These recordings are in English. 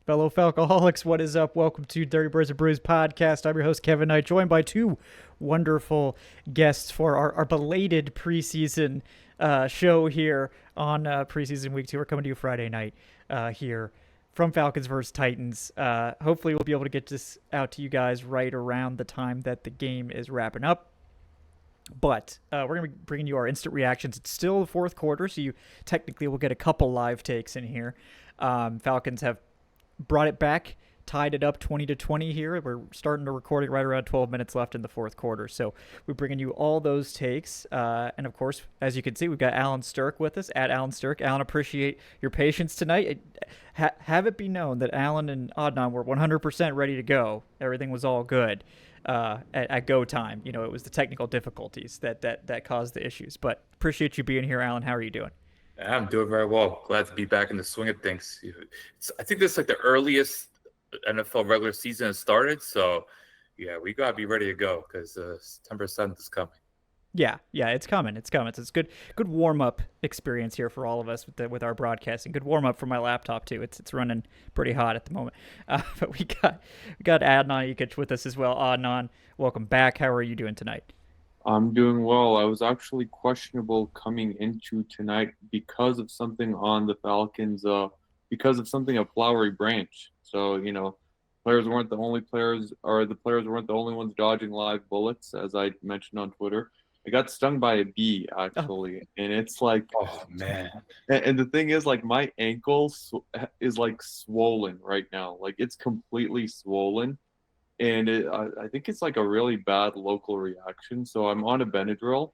Fellow Falcoholics, what is up? Welcome to Dirty Birds and Brews podcast. I'm your host, Kevin Knight, joined by two wonderful guests for our belated preseason show here on preseason week 2. We're coming to you Friday night here from Falcons versus Titans. Hopefully, we'll be able to get this out to you guys right around the time that the game is wrapping up. But we're going to be bringing you our instant reactions. It's still the fourth quarter, so you technically will get a couple live takes in here. Falcons have brought it back, tied it up 20-20 here. We're starting to record it right around 12 minutes left in the fourth quarter. So we're bringing you all those takes. And of course, as you can see, we've got Allen Strk with us, at Allen Strk. Allen, appreciate your patience tonight. Have it be known that Allen and Adnan were 100% ready to go. Everything was all good at go time. You know, it was the technical difficulties that caused the issues. But appreciate you being here, Allen. How are you doing? I'm doing very well. Glad to be back in the swing of things. I think this is like the earliest NFL regular season has started. So, yeah, we got to be ready to go because September 7th is coming. Yeah, it's coming. It's coming. So it's good warm-up experience here for all of us with our broadcasting. Good warm-up for my laptop, too. It's running pretty hot at the moment. But we got Adnan Ikic with us as well. Adnan, welcome back. How are you doing tonight? I'm doing well. I was actually questionable coming into tonight because of something on the Falcons, because of something a flowery branch. So, players weren't the only players, or the players weren't the only ones dodging live bullets, as I mentioned on Twitter. I got stung by a bee, actually, and it's like, oh, man. And the thing is, like, my ankle is, like, swollen right now. Like, it's completely swollen. And I think it's like a really bad local reaction. So I'm on a Benadryl,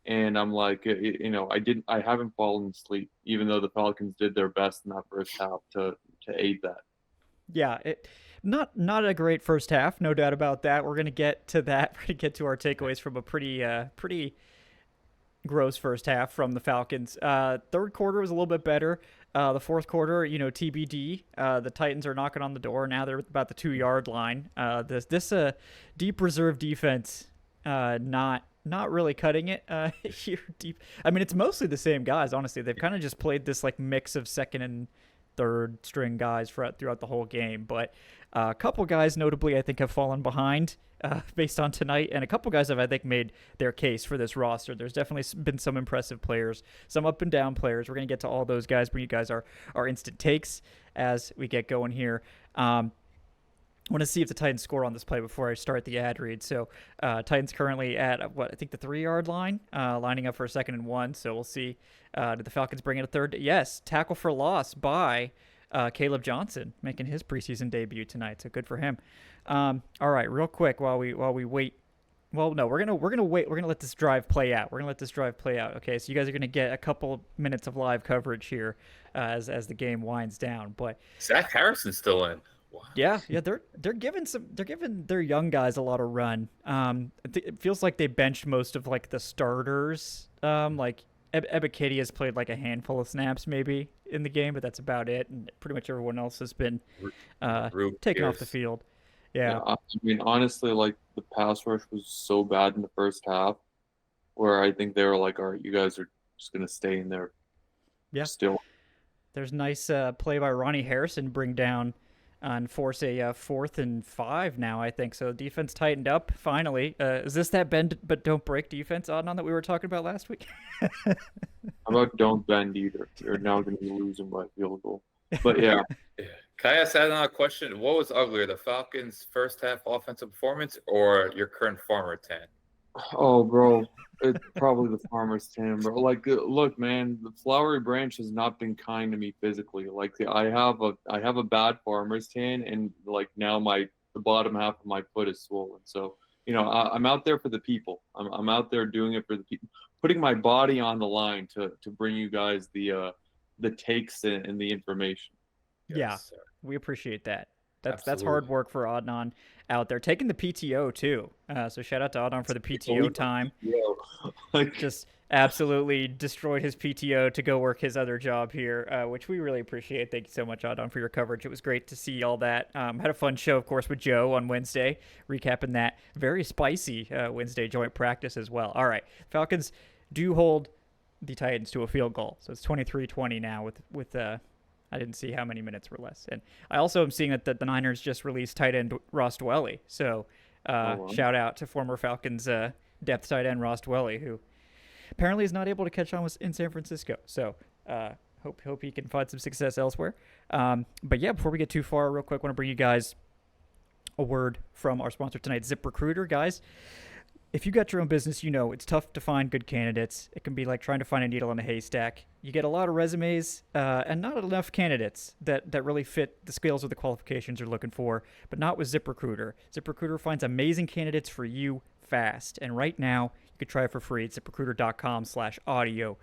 and I'm like, I haven't fallen asleep, even though the Falcons did their best in that first half to aid that. Yeah, not a great first half, no doubt about that. We're gonna get to that. We're gonna get to our takeaways from a pretty gross first half from the Falcons. Third quarter was a little bit better. The fourth quarter, TBD. The Titans are knocking on the door. Now they're about the 2-yard line. This deep reserve defense, not really cutting it here deep. I mean, it's mostly the same guys, honestly. They've kind of just played this like mix of second and third string guys throughout the whole game. But a couple guys, notably, I think, have fallen behind based on tonight, and a couple guys have, I think, made their case for this roster. There's definitely been some impressive players, some up and down players. We're going to get to all those guys, bring you guys our instant takes as we get going here. I want to see if the Titans score on this play before I start the ad read. So Titans currently at, I think the 3-yard line, lining up for a 2nd and 1. So we'll see. Did the Falcons bring in a third? Yes, tackle for loss by Caleb Johnson, making his preseason debut tonight. So good for him. All right, real quick while we wait. Well, no, we're gonna wait. We're gonna let this drive play out. Okay, so you guys are gonna get a couple minutes of live coverage here as the game winds down. But Zach Harrison's still in. Wow. Yeah, they're giving their young guys a lot of run. It feels like they benched most of like the starters. Like Ikic has played like a handful of snaps maybe in the game, but that's about it. And pretty much everyone else has been taken off the field. Yeah. I mean, honestly, like the pass rush was so bad in the first half, where I think they were like, "All right, you guys are just gonna stay in there." Yeah. Still. There's nice play by Ronnie Harrison, bring down and force a 4th and 5 now, I think. So defense tightened up finally. Is this that bend but don't break defense, Adnan, that we were talking about last week? How about don't bend either? You're now going to be losing by field goal. But yeah. Can I ask Adnan a question? What was uglier, the Falcons' first half offensive performance or your current farmer tan? Oh, bro, it's probably the farmer's tan, bro. Like, look, man, the flowery branch has not been kind to me physically. Like, I have a bad farmer's tan, and like now the bottom half of my foot is swollen. So, I'm out there for the people. I'm out there doing it for the people, putting my body on the line to bring you guys the takes and the information. Yeah, Yes, sir. we appreciate that. That's hard work for Adnan out there, taking the PTO too. So shout out to Adnan for the PTO time. Just absolutely destroyed his PTO to go work his other job here, which we really appreciate. Thank you so much, Adnan, for your coverage. It was great to see all that. Had a fun show, of course, with Joe on Wednesday, recapping that very spicy Wednesday joint practice as well. All right, Falcons do hold the Titans to a field goal, so it's 23-20 now with I didn't see how many minutes were less. And I also am seeing that the Niners just released tight end Ross Dwelley. So shout out to former Falcons depth tight end Ross Dwelley, who apparently is not able to catch on in San Francisco. So hope he can find some success elsewhere. But yeah, before we get too far, real quick, I want to bring you guys a word from our sponsor tonight, ZipRecruiter. Guys, if you got your own business, you know it's tough to find good candidates. It can be like trying to find a needle in a haystack. You get a lot of resumes and not enough candidates that really fit the skills or the qualifications you're looking for, but not with ZipRecruiter. ZipRecruiter finds amazing candidates for you fast. And right now, you could try it for free at ZipRecruiter.com/audio.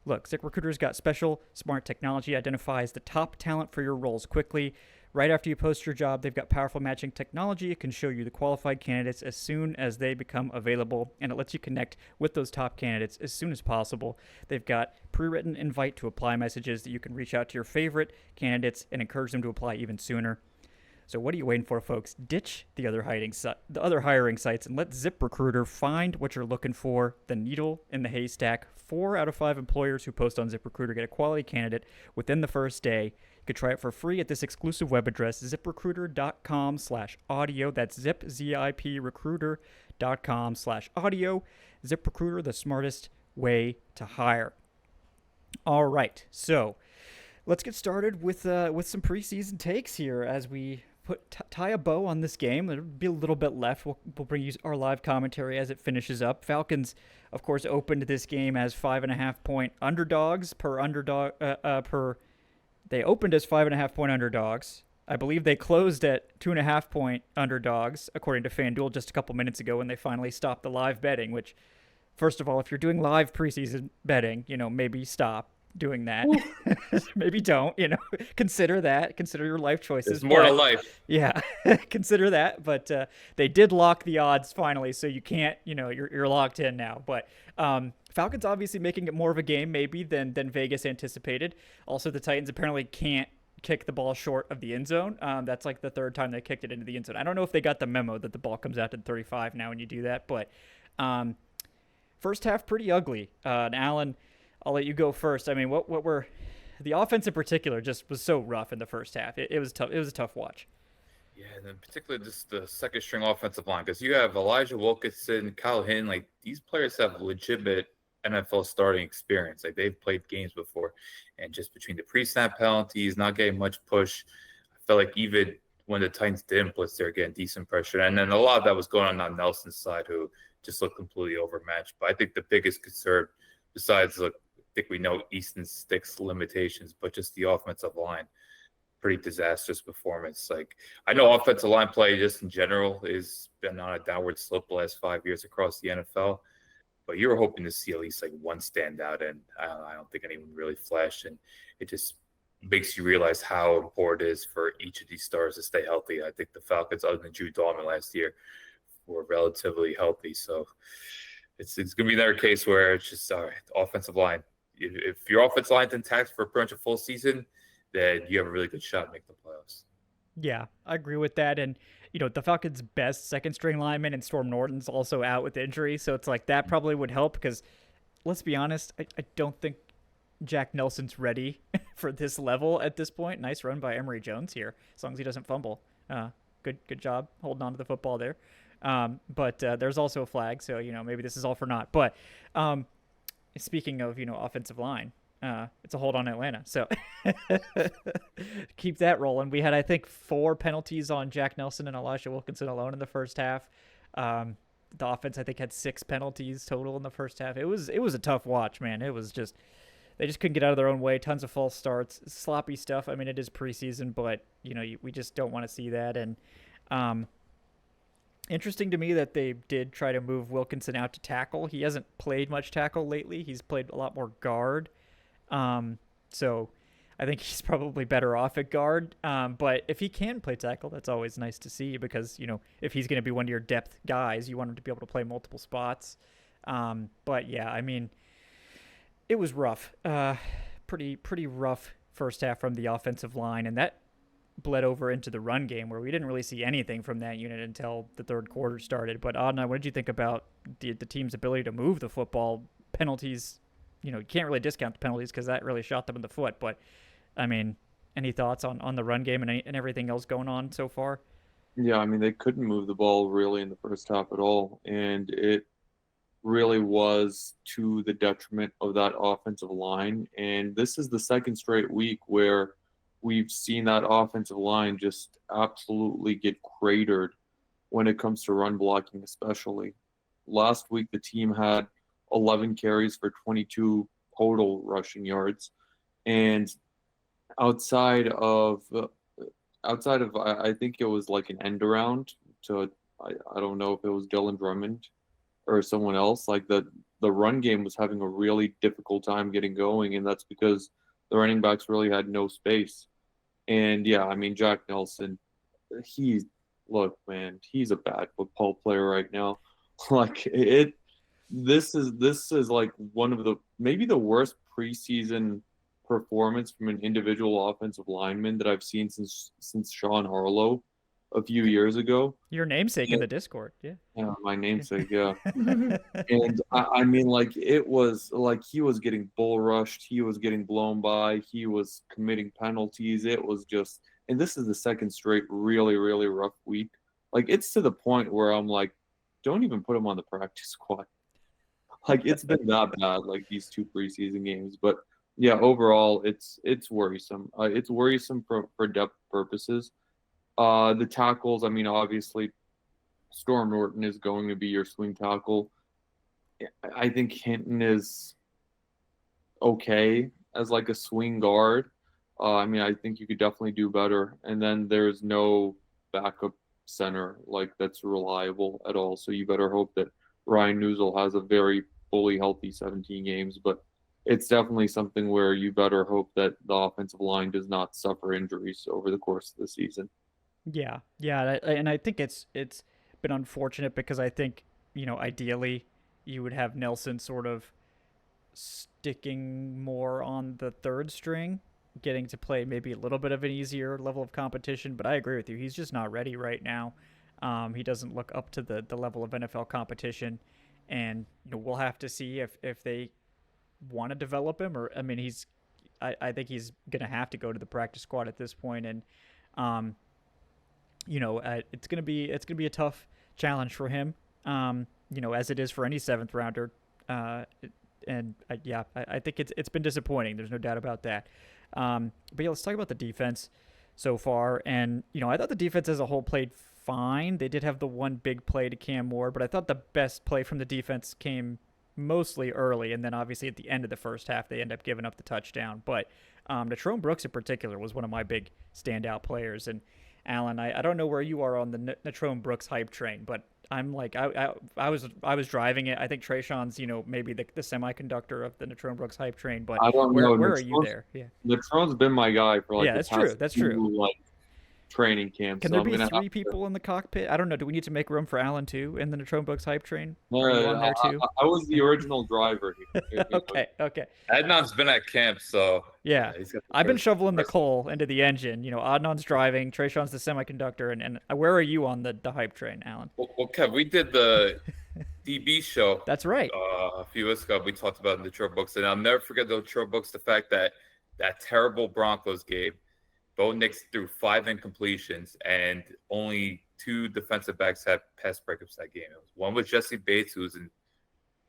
Look, ZipRecruiter's got special smart technology, identifies the top talent for your roles quickly. Right after you post your job, they've got powerful matching technology. It can show you the qualified candidates as soon as they become available, and it lets you connect with those top candidates as soon as possible. They've got pre-written invite to apply messages that you can reach out to your favorite candidates and encourage them to apply even sooner. So what are you waiting for, folks? Ditch the other hiring sites and let ZipRecruiter find what you're looking for, the needle in the haystack. 4 out of 5 employers who post on ZipRecruiter get a quality candidate within the first day. You could try it for free at this exclusive web address, ZipRecruiter.com/audio. That's ZipRecruiter.com/audio. ZipRecruiter, the smartest way to hire. All right, so let's get started with some preseason takes here as we tie a bow on this game. There'll be a little bit left. We'll bring you our live commentary as it finishes up. Falcons, of course, opened this game as 5.5-point underdogs They opened as 5.5-point underdogs. I believe they closed at 2.5-point underdogs, according to FanDuel, just a couple minutes ago when they finally stopped the live betting. Which, first of all, if you're doing live preseason betting, maybe stop doing that. Maybe don't, consider that. Consider your life choices. There's more to life. Yeah, consider that. But they did lock the odds finally, so you can't, you're locked in now. But Falcons obviously making it more of a game maybe than Vegas anticipated. Also, the Titans apparently can't kick the ball short of the end zone. That's like the third time they kicked it into the end zone. I don't know if they got the memo that the ball comes out to the 35 now when you do that. But first half pretty ugly. And Allen, I'll let you go first. I mean, what were the offense in particular just was so rough in the first half. It was tough. It was a tough watch. Yeah, and then particularly just the second string offensive line, because you have Elijah Wilkinson, Kyle Hinton, like these players have legitimate NFL starting experience. Like they've played games before, and just between the pre-snap penalties, not getting much push, I felt like even when the Titans didn't blitz, they're getting decent pressure. And then a lot of that was going on Nelson's side, who just looked completely overmatched. But I think the biggest concern, besides I think we know Easton Stick's limitations, but just the offensive line, pretty disastrous performance. Like I know offensive line play just in general has been on a downward slope the last 5 years across the NFL, but you were hoping to see at least like one standout, and I don't think anyone really flashed, and it just makes you realize how important it is for each of these stars to stay healthy. I think the Falcons, other than Drew Dalman last year, were relatively healthy, so it's going to be another case where it's just offensive line. If your offensive line's intact for pretty much a full season, then you have a really good shot at making the playoffs. Yeah, I agree with that. And, the Falcons' best second-string lineman and Storm Norton's also out with injury. So it's like that probably would help because, let's be honest, I don't think Jack Nelson's ready for this level at this point. Nice run by Emory Jones here, as long as he doesn't fumble. Good job holding on to the football there. But there's also a flag, so, maybe this is all for naught. But speaking of, offensive line, it's a hold on Atlanta. So keep that rolling. We had, I think, 4 penalties on Jack Nelson and Elijah Wilkinson alone in the first half. The offense, I think, had 6 penalties total in the first half. It was a tough watch, man. It was just, they just couldn't get out of their own way. Tons of false starts, sloppy stuff. I mean, it is preseason, but, we just don't want to see that. And interesting to me that they did try to move Wilkinson out to tackle. He hasn't played much tackle lately. He's played a lot more guard. So I think he's probably better off at guard. But if he can play tackle, that's always nice to see because, if he's going to be one of your depth guys, you want him to be able to play multiple spots. But yeah, I mean, it was rough. Pretty rough first half from the offensive line. And that bled over into the run game where we didn't really see anything from that unit until the third quarter started. But Adnan, what did you think about the team's ability to move the football? Penalties, you can't really discount the penalties because that really shot them in the foot. But, I mean, Any thoughts on the run game and everything else going on so far? Yeah, I mean, they couldn't move the ball really in the first half at all, and it really was to the detriment of that offensive line. And this is the second straight week where we've seen that offensive line just absolutely get cratered when it comes to run blocking, especially. Last week, the team had 11 carries for 22 total rushing yards. And outside of I think it was like an end around to I don't know if it was Dylan Drummond or someone else. Like the run game was having a really difficult time getting going, and that's because the running backs really had no space. And yeah, I mean Jack Nelson, he's look, man, he's a bad football player right now. Like it this is like one of the maybe the worst preseason performance from an individual offensive lineman that I've seen since Sean Harlow a few years ago. Your namesake in And, the Discord, yeah. yeah, my namesake, yeah. And I mean, like it was like he was getting bull rushed, he was getting blown by, he was committing penalties. It was just, and this is the second straight really, really rough week. Like it's to the point where I'm like, don't even put him on the practice squad. Like it's been that bad, like these two preseason games. But yeah, overall, it's worrisome. It's worrisome for depth purposes. The tackles, I mean, obviously, Storm Norton is going to be your swing tackle. I think Hinton is okay as like a swing guard. I mean, I think you could definitely do better. And then there's no backup center like that's reliable at all. So you better hope that Ryan Newsel has a very fully healthy 17 games. But it's definitely something where you better hope that the offensive line does not suffer injuries over the course of the season. Yeah, yeah, and I think it's been unfortunate because I think ideally you would have Nelson sort of sticking more on the third string, getting to play maybe a little bit of an easier level of competition. But I agree with you; he's just not ready right now. He doesn't look up to the level of NFL competition, and we'll have to see if they want to develop him, or I mean I think he's gonna have to go to the practice squad at this point, and um, it's gonna be a tough challenge for him. As it is for any seventh rounder. Uh, and yeah, I think it's been disappointing. There's no doubt about that. But yeah, let's talk about the defense so far. And I thought the defense as a whole played fine. They did have the one big play to Cam Moore, but I thought the best play from the defense came mostly early, and then obviously at the end of the first half they end up giving up the touchdown. But Natrone Brooks in particular was one of my big standout players. And Alan, I don't know where you are on the Natrone Brooks hype train, but I'm like I was driving it. I think Trayshawn's maybe the semiconductor of the Natrone Brooks hype train, but I don't where know. where are you there? Yeah, Natrone's been my guy for like yeah, the that's true. past That's two true. like training camps. Can So there I'm be gonna have three people in the cockpit? I don't know. Do we need to make room for Alan too in the Natrone Brooks hype train? Are you on there too? I was the original driver here. Okay, okay. Adnan's been at camp, so Yeah. he's got the I've been first- shoveling the first- coal into the engine. Adnan's driving, Trayshawn's the semiconductor, and where are you on the hype train, Alan? Well, Kev, we did the DB show That's right. a few weeks ago. We talked about the Natrone Books, and I'll never forget the Natrone Books. The fact that that terrible Broncos game, Bo Nix threw 5 incompletions, and only 2 defensive backs had pass breakups that game. One was Jesse Bates, who was in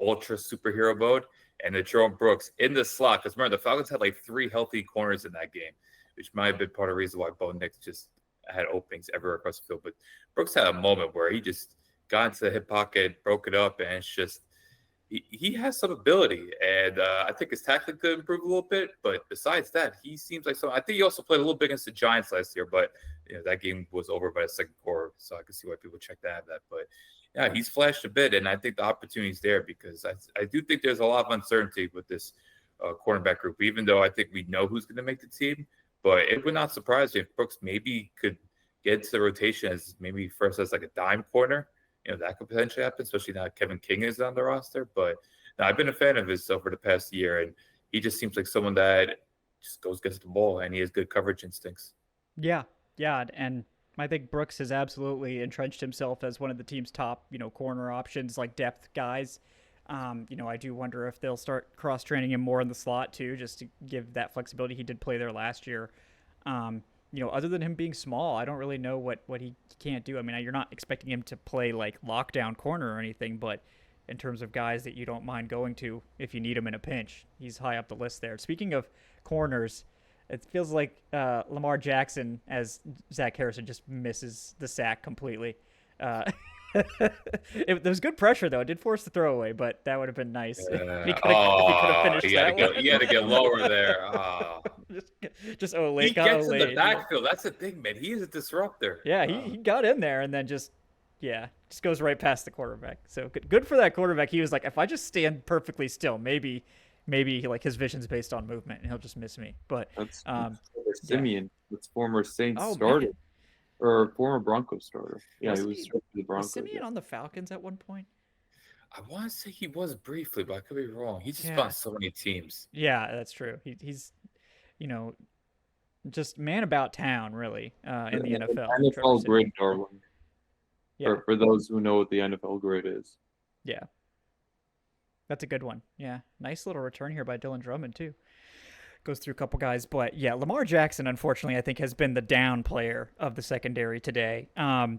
ultra superhero mode, and Natrone Brooks in the slot. Because remember, the Falcons had like 3 healthy corners in that game, which might have been part of the reason why Bo Nix just had openings everywhere across the field. But Brooks had a moment where he just got into the hip pocket, broke it up, and it's just he has some ability, and I think his tackling could improve a little bit. But besides that, he seems like so. I think he also played a little bit against the Giants last year, but that game was over by the second quarter, so I can see why people check to have that. But yeah, he's flashed a bit, and I think the opportunity's there because I do think there's a lot of uncertainty with this cornerback group. Even though I think we know who's going to make the team, but it would not surprise me if Brooks maybe could get into the rotation as maybe first as like a dime corner. That could potentially happen, especially now Kevin King is on the roster. But no, I've been a fan of his over the past year, and he just seems like someone that just goes gets the ball, and he has good coverage instincts. Yeah, yeah, and I think Brooks has absolutely entrenched himself as one of the team's top, corner options, like depth guys. I do wonder if they'll start cross training him more in the slot too, just to give that flexibility. He did play there last year. Other than him being small, I don't really know what he can't do. I mean, you're not expecting him to play like lockdown corner or anything, but in terms of guys that you don't mind going to if you need him in a pinch, he's high up the list there. Speaking of corners, it feels like Lamar Jackson as Zach Harrison just misses the sack completely. There was good pressure though. It did force the throwaway, but that would have been nice if he could have finished that one. You got to get lower there. Oh. just He gets in the backfield. That's the thing, man. He is a disruptor. Yeah, he got in there and then just goes right past the quarterback. So good for that quarterback. He was like, if I just stand perfectly still, maybe like his vision's based on movement and he'll just miss me. But that's Simeon. That's former Saints starter. Man. Or former Broncos starter. Yeah, he was the Broncos. Was Simeon on the Falcons at one point? I want to say he was briefly, but I could be wrong. He just found so many teams. Yeah, that's true. He's just man about town, really, in the NFL. NFL grid, darling. Yeah. For those who know what the NFL grid is. Yeah. That's a good one. Yeah. Nice little return here by Dylan Drummond, too. Goes through a couple guys, but yeah, Lamar Jackson, unfortunately, I think has been the down player of the secondary today.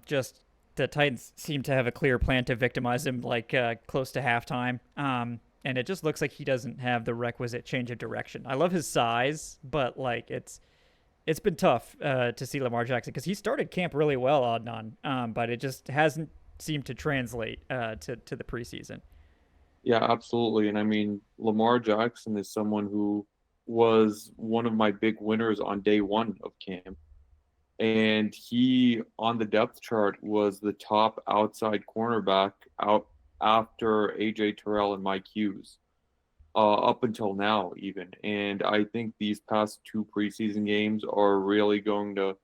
Just the Titans seem to have a clear plan to victimize him, like close to halftime. And it just looks like he doesn't have the requisite change of direction. I love his size, but like it's been tough to see Lamar Jackson because he started camp really well, Adnan, but it just hasn't seemed to translate to the preseason. Yeah, absolutely. And I mean, Lamar Jackson is someone who was one of my big winners on day one of camp. And he, on the depth chart, was the top outside cornerback out after A.J. Terrell and Mike Hughes, up until now even. And I think these past two preseason games are really going to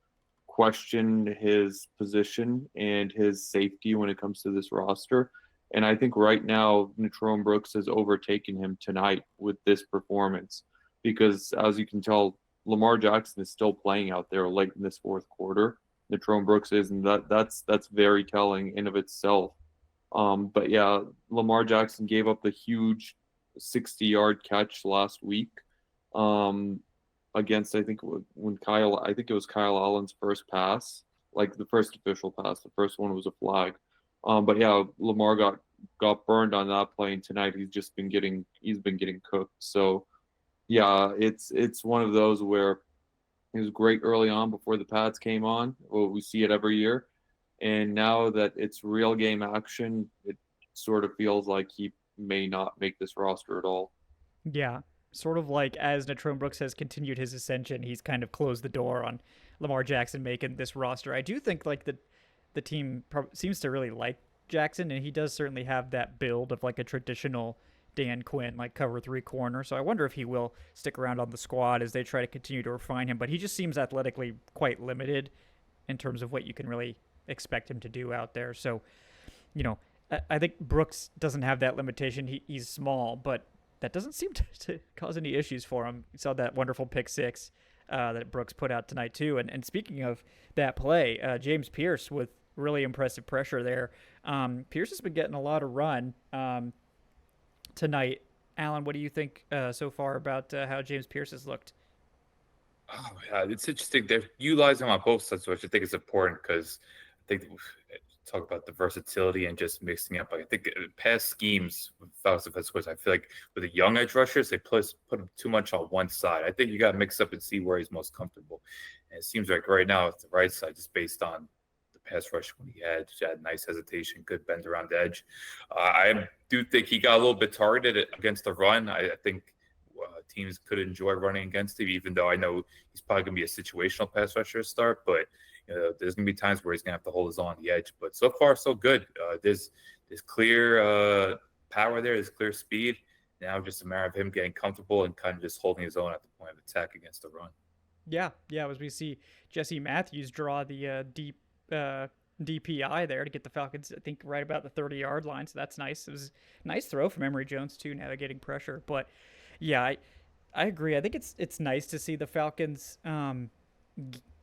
question his position and his safety when it comes to this roster. And I think right now, Natrone Brooks has overtaken him tonight with this performance. Because as you can tell, Lamar Jackson is still playing out there late in this fourth quarter. Natrone Brooks is, and that's very telling in of itself. But yeah, Lamar Jackson gave up the huge 60-yard catch last week against I think it was Kyle Allen's first pass, like the first official pass. The first one was a flag. But yeah, Lamar got burned on that play, and tonight he's been getting cooked. So. Yeah, it's one of those where he was great early on before the pads came on. Well, we see it every year. And now that it's real game action, it sort of feels like he may not make this roster at all. Yeah, sort of like as Natrone Brooks has continued his ascension, he's kind of closed the door on Lamar Jackson making this roster. I do think like the team seems to really like Jackson, and he does certainly have that build of like a traditional Dan Quinn, like cover three corner. So I wonder if he will stick around on the squad as they try to continue to refine him. But he just seems athletically quite limited in terms of what you can really expect him to do out there. So, I think Brooks doesn't have that limitation. He's small, but that doesn't seem to cause any issues for him. You saw that wonderful pick six that Brooks put out tonight too. And speaking of that play, James Pierce with really impressive pressure there. Pierce has been getting a lot of run tonight. Allen, what do you think so far about how James Pierce has looked? Oh, yeah, it's interesting. They're utilizing him on both sides, which I think is important because I think talk about the versatility and just mixing up. I think past schemes with Falcons, I feel like with the young edge rushers, they put him too much on one side. I think you got to mix up and see where he's most comfortable. And it seems like right now it's the right side, just based on pass rush when he had nice hesitation, good bend around the edge. I do think he got a little bit targeted against the run. I think teams could enjoy running against him, even though I know he's probably going to be a situational pass rusher to start. But there's going to be times where he's going to have to hold his own on the edge. But so far, so good. There's clear power there. There's clear speed. Now just a matter of him getting comfortable and kind of just holding his own at the point of attack against the run. Yeah, as we see Jesse Matthews draw the deep DPI there to get the Falcons, I think, right about the 30-yard line. So that's nice. It was a nice throw from Emory Jones too, navigating pressure. But yeah, I agree. I think it's nice to see the Falcons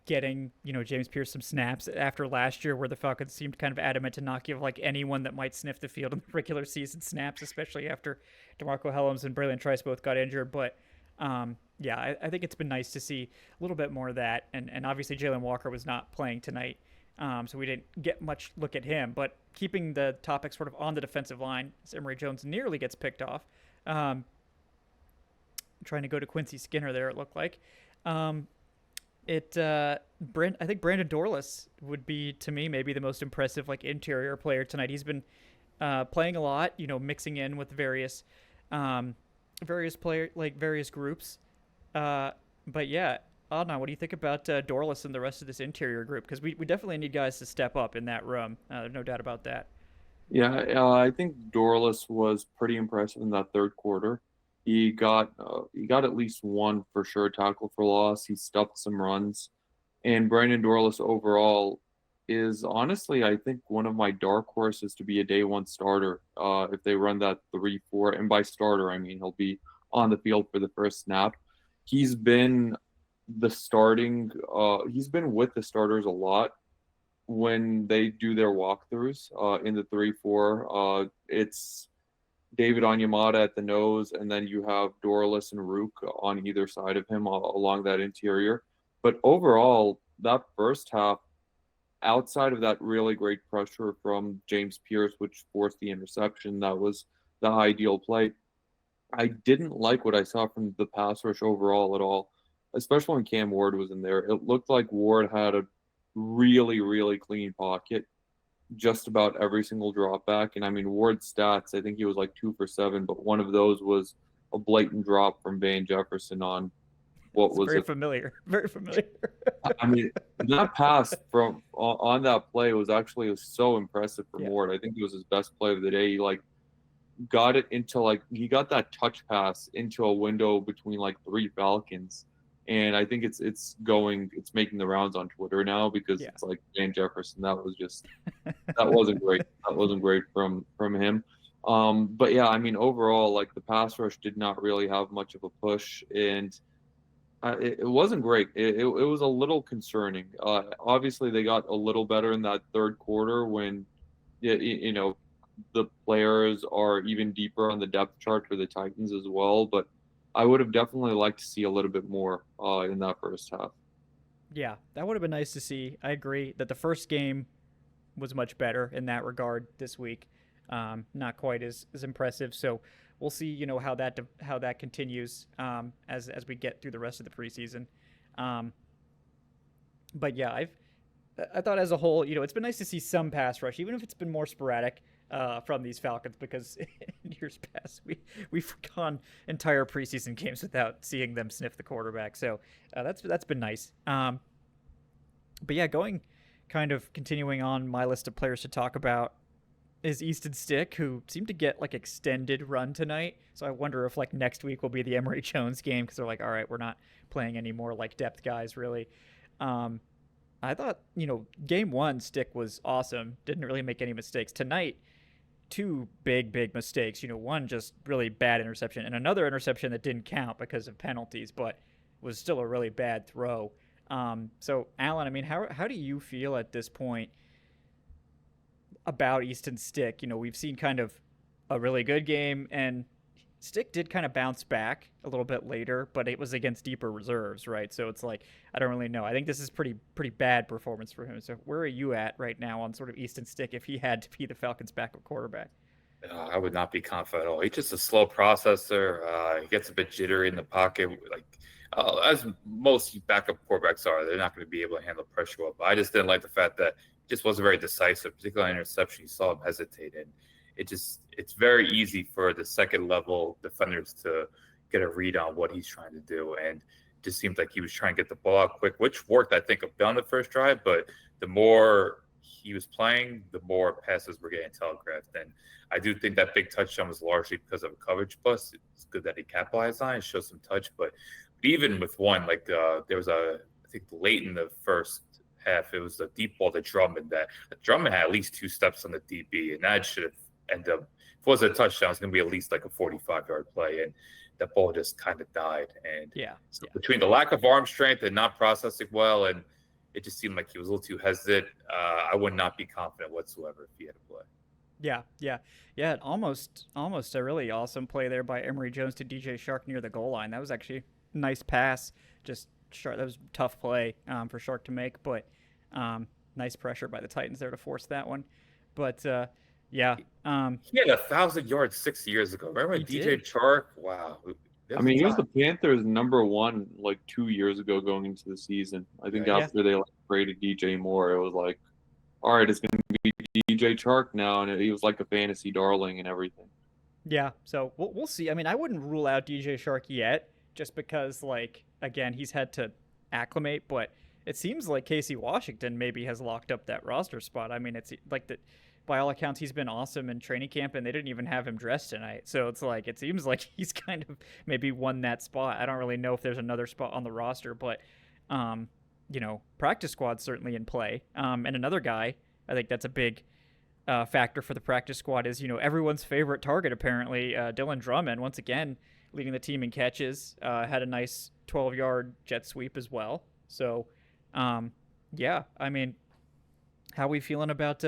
getting James Pierce some snaps after last year, where the Falcons seemed kind of adamant to not give like anyone that might sniff the field in the regular season snaps, especially after DeMarco Hellams and Braylon Trice both got injured. But Yeah, I think it's been nice to see a little bit more of that. And obviously, Jalen Walker was not playing tonight, so we didn't get much look at him. But keeping the topic sort of on the defensive line, as Emory Jones nearly gets picked off. Trying to go to Quincy Skinner there, it looked like. Um, I think Brandon Dorlus would be, to me, maybe the most impressive like interior player tonight. He's been playing a lot, mixing in with various player like various groups. But yeah, Adnan, what do you think about Dorlus and the rest of this interior group? Because we definitely need guys to step up in that room. No doubt about that. Yeah, I think Dorlus was pretty impressive in that third quarter. He got at least one for sure tackle for loss. He stuffed some runs, and Brandon Dorlus overall is honestly, I think, one of my dark horses to be a day one starter. If they run that 3-4, and by starter I mean he'll be on the field for the first snap. He's been the starting. He's been with the starters a lot when they do their walkthroughs in the 3-4. It's David Onyemata at the nose, and then you have Dorlus and Rook on either side of him along that interior. But overall, that first half, outside of that really great pressure from James Pierce, which forced the interception, that was the ideal play. I didn't like what I saw from the pass rush overall at all, especially when Cam Ward was in there. It looked like Ward had a really, really clean pocket just about every single drop back. And I mean, Ward's stats, I think he was like 2 for 7, but one of those was a blatant drop from Van Jefferson on what It's was very it? familiar. Very familiar. I mean, that pass from on that play was so impressive from Yeah. Ward. I think it was his best play of the day. He like got it into like he got that touch pass into a window between like 3 Falcons. And I think it's making the rounds on Twitter now because Yeah. it's like Van Jefferson. That wasn't great. That wasn't great from him. But yeah, I mean overall, like the pass rush did not really have much of a push, and it wasn't great. It was a little concerning. Obviously, they got a little better in that third quarter when the players are even deeper on the depth chart for the Titans as well. But I would have definitely liked to see a little bit more in that first half. Yeah, that would have been nice to see. I agree that the first game was much better in that regard this week. Not quite as impressive. So we'll see, how that continues as we get through the rest of the preseason. Um, but yeah, I thought as a whole, it's been nice to see some pass rush, even if it's been more sporadic from these Falcons, because in years past we've gone entire preseason games without seeing them sniff the quarterback. So that's been nice. But yeah, continuing on my list of players to talk about is Easton Stick, who seemed to get like extended run tonight. So I wonder if like next week will be the Emory Jones game because they're like, all right, we're not playing any more like depth guys really. I thought, game one, Stick was awesome. Didn't really make any mistakes. Tonight, two big mistakes. One just really bad interception and another interception that didn't count because of penalties, but was still a really bad throw. So, Alan, I mean, how do you feel at this point about Easton Stick? We've seen kind of a really good game, and Stick did kind of bounce back a little bit later, but it was against deeper reserves, right? So it's like, I don't really know. I think this is pretty bad performance for him. So where are you at right now on sort of Easton Stick if he had to be the Falcons' backup quarterback? I would not be confident at all. He's just a slow processor. He gets a bit jittery in the pocket, like as most backup quarterbacks are. They're not going to be able to handle pressure well. But I just didn't like the fact that he just wasn't very decisive, particularly on interception. You saw him hesitate, and it's very easy for the second level defenders to get a read on what he's trying to do. And it just seemed like he was trying to get the ball out quick, which worked, I think, on the first drive. But the more he was playing, the more passes were getting telegraphed. And I do think that big touchdown was largely because of a coverage plus. It's good that he capitalized on it, showed some touch. But even with one, like there was I think late in the first half, it was a deep ball to Drummond that Drummond had at least 2 steps on the DB, and that should have ended up, if it was a touchdown, it's going to be at least like a 45-yard play. And that ball just kind of died. And so between the lack of arm strength and not processing well, and it just seemed like he was a little too hesitant. I would not be confident whatsoever if he had to play. Yeah. Almost a really awesome play there by Emory Jones to DJ Shark near the goal line. That was actually nice pass. Just Shark, that was a tough play for Shark to make, but nice pressure by the Titans there to force that one. But yeah, He had 1,000 yards 6 years ago. Remember He DJ did. Chark? Wow. I mean, he was the Panthers' #1 like 2 years ago going into the season. I think Yeah. after they traded DJ Moore, it was like, all right, it's going to be DJ Chark now, and he was like a fantasy darling and everything. Yeah, so we'll see. I mean, I wouldn't rule out DJ Shark yet, just because, like, again, he's had to acclimate, but it seems like Casey Washington maybe has locked up that roster spot. I mean, it's like that. By all accounts, he's been awesome in training camp, and they didn't even have him dressed tonight. So it's like it seems like he's kind of maybe won that spot. I don't really know if there's another spot on the roster, but practice squad's certainly in play. And another guy, I think that's a big factor for the practice squad is everyone's favorite target apparently, Dylan Drummond, once again leading the team in catches. Had a nice 12-yard jet sweep as well. So yeah, I mean, how are we feeling about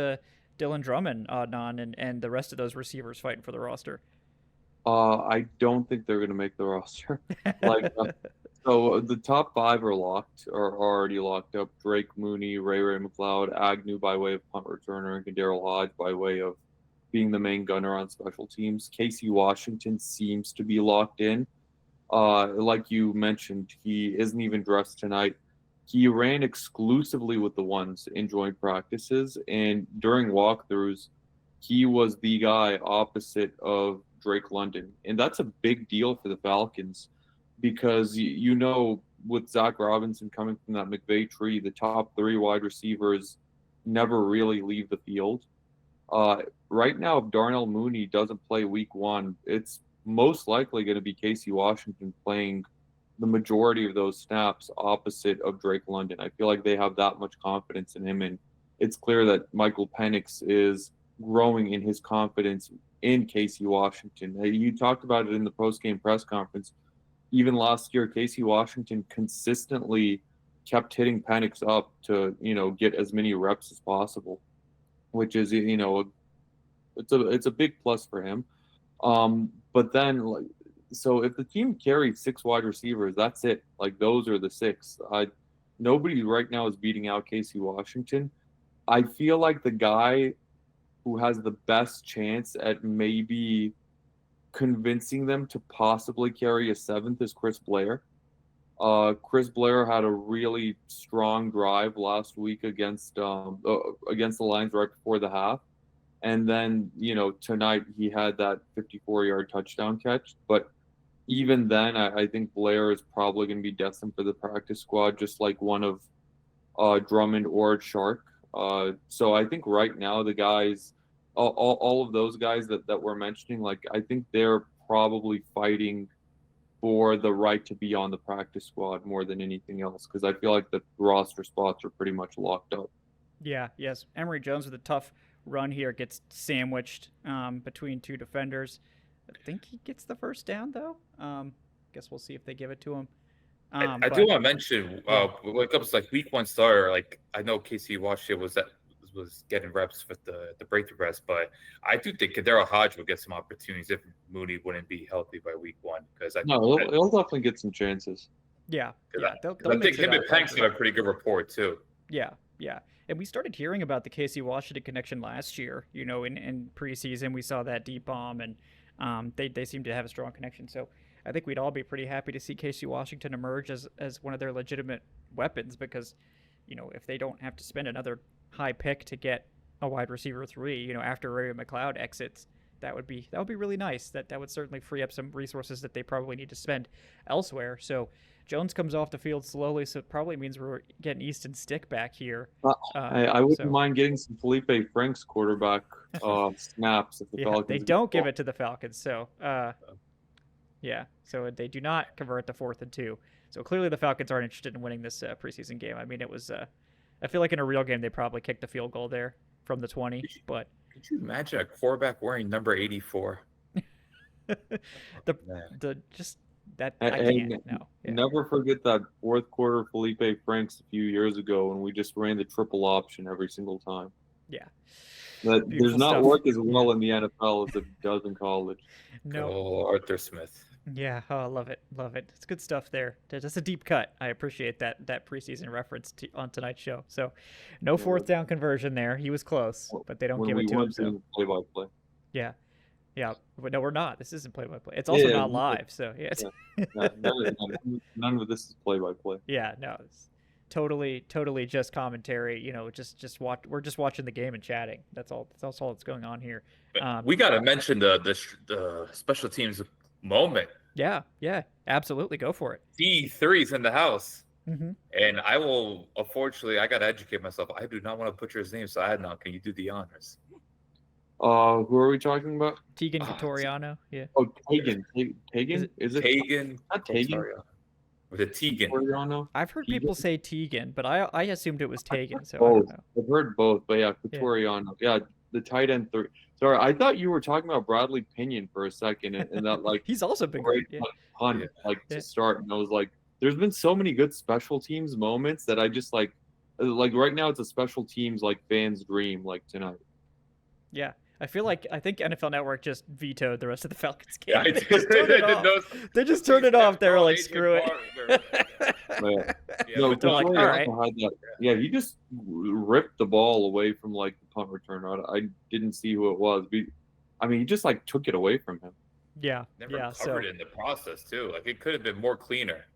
Dylan Drummond, Adnan, and the rest of those receivers fighting for the roster? I don't think they're going to make the roster. So the top 5 are already locked up. Drake Mooney, Ray McLeod, Agnew by way of punt returner, and Daryl Hodge by way of being the main gunner on special teams. Casey Washington seems to be locked in. Like you mentioned, he isn't even dressed tonight. He ran exclusively with the ones in joint practices, and during walkthroughs, he was the guy opposite of Drake London. And that's a big deal for the Falcons because, with Zach Robinson coming from that McVay tree, the top 3 wide receivers never really leave the field. Right now, if Darnell Mooney doesn't play week 1, it's most likely going to be Casey Washington playing the majority of those snaps opposite of Drake London. I feel like they have that much confidence in him, and it's clear that Michael Penix is growing in his confidence in Casey Washington. You talked about it in the post-game press conference. Even last year, Casey Washington consistently kept hitting Penix up to, get as many reps as possible, which is, it's a big plus for him. But then, so if the team carries 6 wide receivers, that's it. Those are the 6. Nobody right now is beating out Casey Washington. I feel like the guy who has the best chance at maybe convincing them to possibly carry a 7th is Chris Blair. Chris Blair had a really strong drive last week against the Lions right before the half. And then, tonight he had that 54-yard touchdown catch. But even then, I think Blair is probably going to be destined for the practice squad, just like one of Drummond or Shark. So I think right now the guys, all of those guys that we're mentioning, I think they're probably fighting for the right to be on the practice squad more than anything else, because I feel like the roster spots are pretty much locked up. Yeah, yes. Emory Jones with a tough run here gets sandwiched between 2 defenders. I think he gets the first down, though. Guess we'll see if they give it to him. I do want to mention when it comes to week 1 starter, I know Casey Washington was getting reps with the breakthrough press, but I do think Daryl Hodge will get some opportunities if Mooney wouldn't be healthy by week 1. Because he'll definitely get some chances. Yeah. They'll I think him and Penix have a pretty good rapport too. Yeah. And we started hearing about the Casey Washington connection last year. In preseason, we saw that deep bomb, and they seem to have a strong connection. So I think we'd all be pretty happy to see Casey Washington emerge as one of their legitimate weapons, because, if they don't have to spend another high pick to get a wide receiver 3, after Ray McLeod exits, that would be really nice. That would certainly free up some resources that they probably need to spend elsewhere. So Jones comes off the field slowly, so it probably means we're getting Easton Stick back here. I wouldn't mind getting some Felipe Franks quarterback snaps if the Falcons. They don't give it to the Falcons, so so they do not convert to 4th and 2. So clearly the Falcons aren't interested in winning this preseason game. I mean, it was I feel like in a real game they probably kicked the field goal there from the 20. But could you imagine a quarterback wearing number 84? Never forget that 4th quarter Felipe Franks a few years ago when we just ran the triple option every single time. Yeah. That does not work as well in the NFL as it does in college. No. Oh, Arthur Smith. Yeah, oh, I love it. Love it. It's good stuff there. That's a deep cut. I appreciate that preseason reference on tonight's show. So, no Yeah, fourth down conversion there. He was close, but they don't when give it we to him. weren't So, doing play-by-play. yeah, yeah. But no, we're not. This isn't play by play. It's also Yeah, not live. So, yeah, none of this is play-by-play. yeah. No, it's totally just commentary. Just watch. We're just watching the game and chatting. That's all. That's all that's going on here. We got to mention the special teams moment. Yeah, absolutely. Go for it. D3's in the house. Mm-hmm. And I will, unfortunately, I got to educate myself. I do not want to butcher his name, so Adnan, can you do the honors? Who are we talking about? Tegan Vitoriano. Yeah. Oh, Tegan. Tegan? Is it Tegan? not Tegan? With a Tegan. Vitoriano? I've heard people say Tegan, but I assumed it was Tegan. So I Both. don't know. I've heard both, but yeah, Vitoriano. Yeah, the tight end 3. Sorry, I thought you were talking about Bradley Pinion for a second, and that like He's also been great great. punt to start, and I was like, there's been so many good special teams moments that I just like right now it's a special teams like fans dream like tonight. Yeah. I think NFL Network just vetoed the rest of the Falcons game. Yeah, They just turned it off. They just turned it off. They were like, screw it. Yeah. Yeah, No, but they're like, Vitoriano all right. had that. Yeah, he just ripped the ball away from like the punt return. I didn't see who it was. I mean, he just like took it away from him. Yeah. never Yeah. So covered it in the process, too. Like, it could have been more cleaner.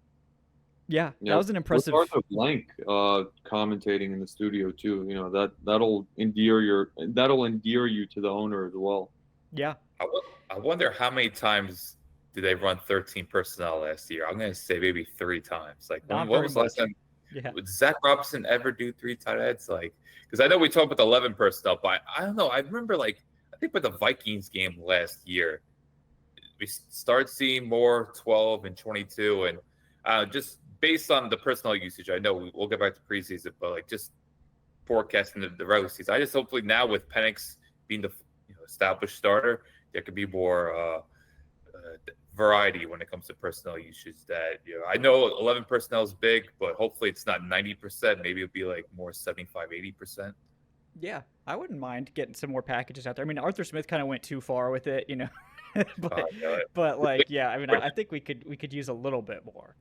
yeah, Yeah, that was an impressive. with Arthur Blank commentating in the studio too. That'll endear you to the owner as well. Yeah. I wonder how many times did they run 13 personnel last year? I'm going to say maybe 3 times. Like, Not when very was the last much. time? Yeah. Would Zach Robinson ever do 3 tight ends? Like, because I know we talked about the 11 personnel, but I don't know. I remember, like, I think with the Vikings game last year, we start seeing more 12 and 22, and just based on the personnel usage, I know we'll get back to preseason, but like just forecasting the regular season, I just hopefully now with Penix being the established starter, there could be more variety when it comes to personnel usage. That I know 11 personnel is big, but hopefully it's not 90%. Maybe it'll be like more 75-80%. Yeah. I wouldn't mind getting some more packages out there. I mean, Arthur Smith kind of went too far with it, but like, yeah, I mean, I think we could use a little bit more.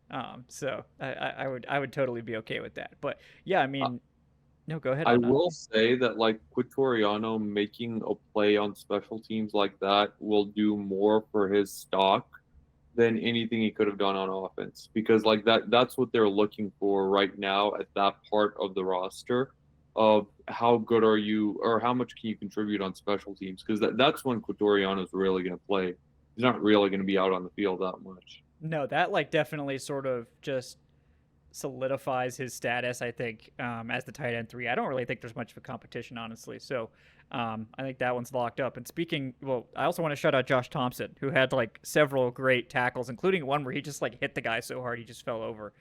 So I would totally be okay with that. But yeah, I mean, no, go ahead. I Adnan. will say that like Vitoriano making a play on special teams like that will do more for his stock than anything he could have done on offense, because like that's what they're looking for right now at that part of the roster of how good are you or how much can you contribute on special teams, because that's when Vitoriano is really going to play. He's not really going to be out on the field that much. No, that like definitely sort of just solidifies his status, I think, as the tight end 3. I don't really think there's much of a competition, honestly. So I think that one's locked up. And I also want to shout out Josh Thompson, who had like several great tackles, including one where he just like hit the guy so hard he just fell over,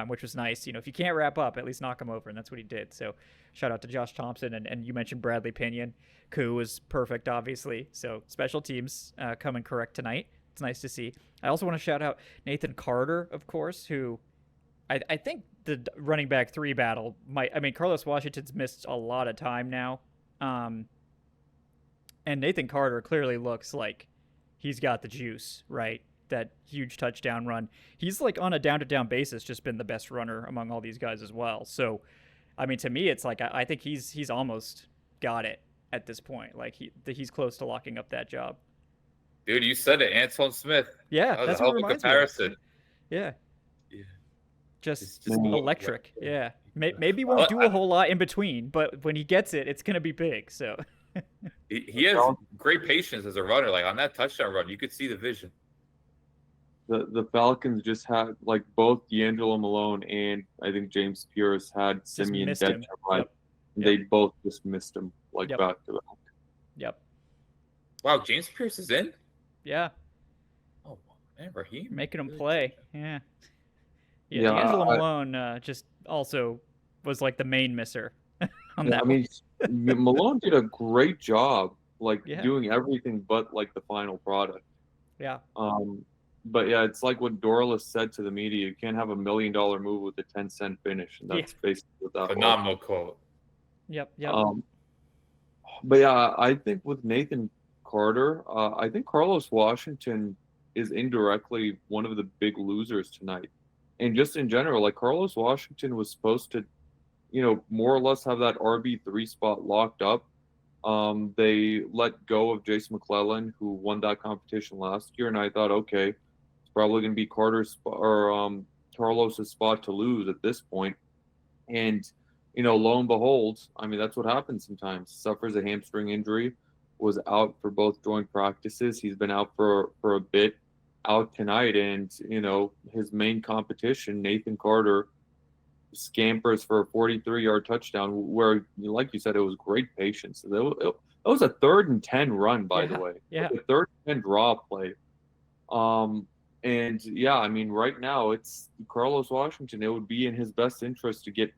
which was nice. If you can't wrap up, at least knock him over, and that's what he did. So shout out to Josh Thompson. And you mentioned Bradley Pinion. Koo was perfect, obviously. So special teams coming correct tonight. It's nice to see. I also want to shout out Nathan Carter, of course, who I think the running back 3 battle Carlos Washington's missed a lot of time now. And Nathan Carter clearly looks like he's got the juice, right? That huge touchdown run. He's like on a down-to-down basis just been the best runner among all these guys as well. So, I mean, to me, it's like I think he's almost got it at this point. Like he's close to locking up that job. Dude, you said it, Antoine Smith. Yeah, That was that's a what hell of a reminds me of. comparison. Yeah. Yeah. Just Just electric. Yeah. Maybe won't do a whole lot in between, but when he gets it, it's going to be big. So He has great patience as a runner. Like on that touchdown run, you could see the vision. The Falcons just had like both D'Angelo Malone and I think James Pierce had Simeon missed dead him. to right. Yep. They both just missed him like Yep. back to back. Yep. Wow, James Pierce is in? Yeah. Oh, man, Raheem. Making him play. Yeah. Yeah. Yeah, D'Angelo I- Malone just also was like the main misser on Yeah, that I mean, Malone did a great job, like Yeah. doing everything but like the final product. Yeah. But yeah, it's like what Dorlus said to the media: you can't have $1 million move with a 10-cent finish, and that's basically what that was. Phenomenal quote. Yep. Yep. But yeah, I think with Nathan Carter, I think Carlos Washington is indirectly one of the big losers tonight. And just in general, like Carlos Washington was supposed to, more or less have that RB3 spot locked up. They let go of Jason McClellan, who won that competition last year, and I thought, okay, it's probably going to be Carter's or Carlos's spot to lose at this point. And lo and behold, I mean, that's what happens sometimes. Suffers a hamstring injury, was out for both joint practices. He's been out for a bit, out tonight, and his main competition, Nathan Carter, scampers for a 43-yard touchdown where, like you said, it was great patience. It was a 3rd and 10 run, by the way. Yeah. A 3rd and 10 draw play. And yeah, I mean, right now it's Carlos Washington. It would be in his best interest to get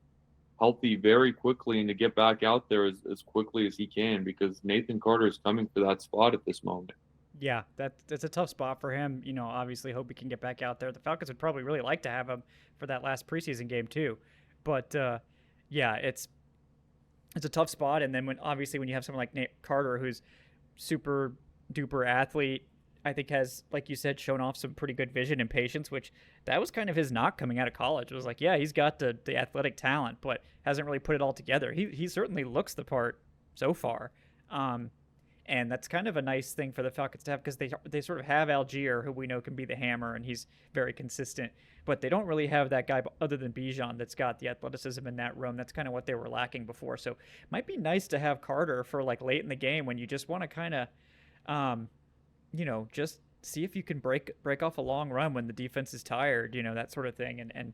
healthy very quickly and to get back out there as quickly as he can, because Nathan Carter is coming for that spot at this moment. Yeah, that's a tough spot for him. Obviously hope he can get back out there. The Falcons would probably really like to have him for that last preseason game too. But yeah, it's a tough spot. And then when you have someone like Nate Carter, who's super duper athlete, I think has, like you said, shown off some pretty good vision and patience, which that was kind of his knock coming out of college. It was like, yeah, he's got the athletic talent, but hasn't really put it all together. He certainly looks the part so far. And that's kind of a nice thing for the Falcons to have, because they sort of have Algier, who we know can be the hammer, and he's very consistent. But they don't really have that guy other than Bijan that's got the athleticism in that room. That's kind of what they were lacking before. So it might be nice to have Carter for like late in the game when you just want to kind of, just see if you can break off a long run when the defense is tired, that sort of thing. And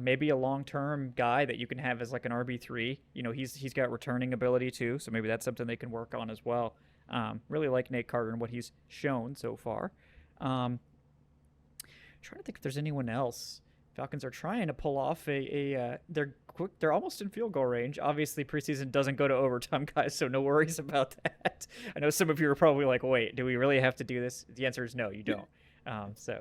maybe a long-term guy that you can have as like an RB3. He's got returning ability too, so maybe that's something they can work on as well. Really like Nate Carter and what he's shown so far. Trying to think if there's anyone else. Falcons are trying to pull off they're almost in field goal range. Obviously, preseason doesn't go to overtime, guys, so no worries about that. I know some of you are probably like, wait, do we really have to do this? The answer is no, you don't. So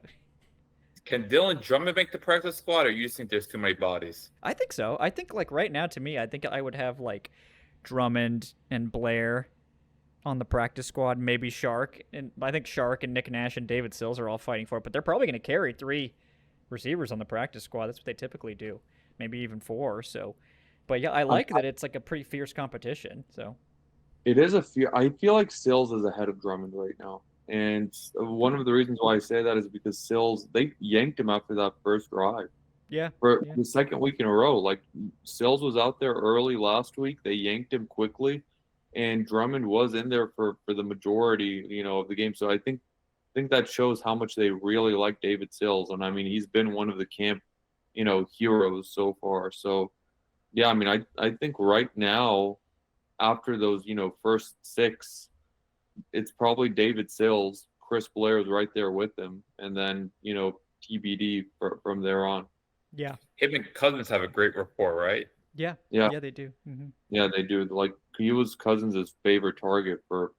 Can Dylan Drummond make the practice squad, or you just think there's too many bodies? I think so. I think like right now, to me, I think I would have like Drummond and Blair on the practice squad, maybe Strk. And I think Strk and Nick Nash and David Sills are all fighting for it, but they're probably going to carry 3 receivers on the practice squad. That's what they typically do, maybe even 4. So, but yeah, I like that it's like a pretty fierce competition. So it is I feel like Sills is ahead of Drummond right now. And one of the reasons why I say that is because Sills, they yanked him after that first drive. Yeah. For the second week in a row. Like, Sills was out there early last week. They yanked him quickly, and Drummond was in there for the majority, of the game. So I think that shows how much they really like David Sills. And I mean, he's been one of the camp, heroes so far. So yeah, I mean, I think right now, after those, first 6, it's probably David Sills. Chris Blair is right there with him, and then TBD from there on. Yeah, him and Cousins have a great rapport, right? Yeah, they do. Mm-hmm. Yeah, they do. Like, he was Cousins' favorite target for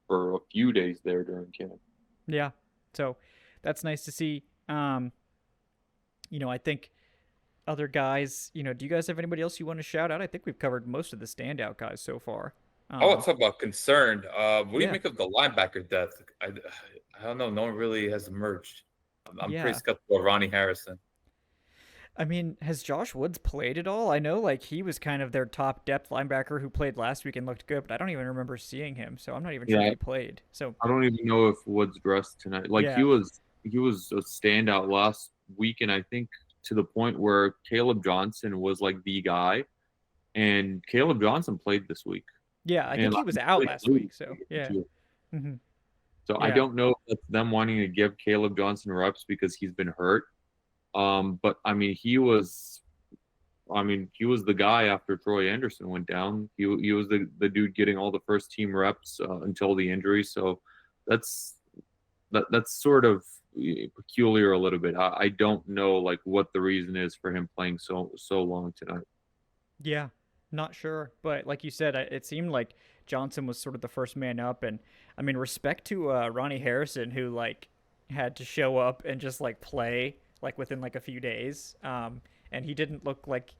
a few days there during camp. Yeah, so that's nice to see. I think other guys. Do you guys have anybody else you want to shout out? I think we've covered most of the standout guys so far. I want to talk about concerned. What do you make of the linebacker depth? I don't know. No one really has emerged. I'm pretty skeptical of Ronnie Harrison. I mean, has Josh Woods played at all? I know, like, he was kind of their top depth linebacker who played last week and looked good, but I don't even remember seeing him, so I'm not even sure he played. So I don't even know if Woods dressed tonight. Like, he was a standout last week, and I think to the point where Caleb Johnson was like the guy, and Caleb Johnson played this week. Yeah, I think he was out last week, so yeah. Mm-hmm. So I don't know if that's them wanting to give Caleb Johnson reps because he's been hurt. But I mean, he was the guy after Troy Anderson went down. He was the dude getting all the first team reps until the injury. So that's sort of peculiar a little bit. I don't know like what the reason is for him playing so long tonight. Yeah, not sure, but like you said, it seemed like Johnson was sort of the first man up, and I mean, respect to Ronnie Harrison, who like had to show up and just like play like within like a few days, and he didn't look like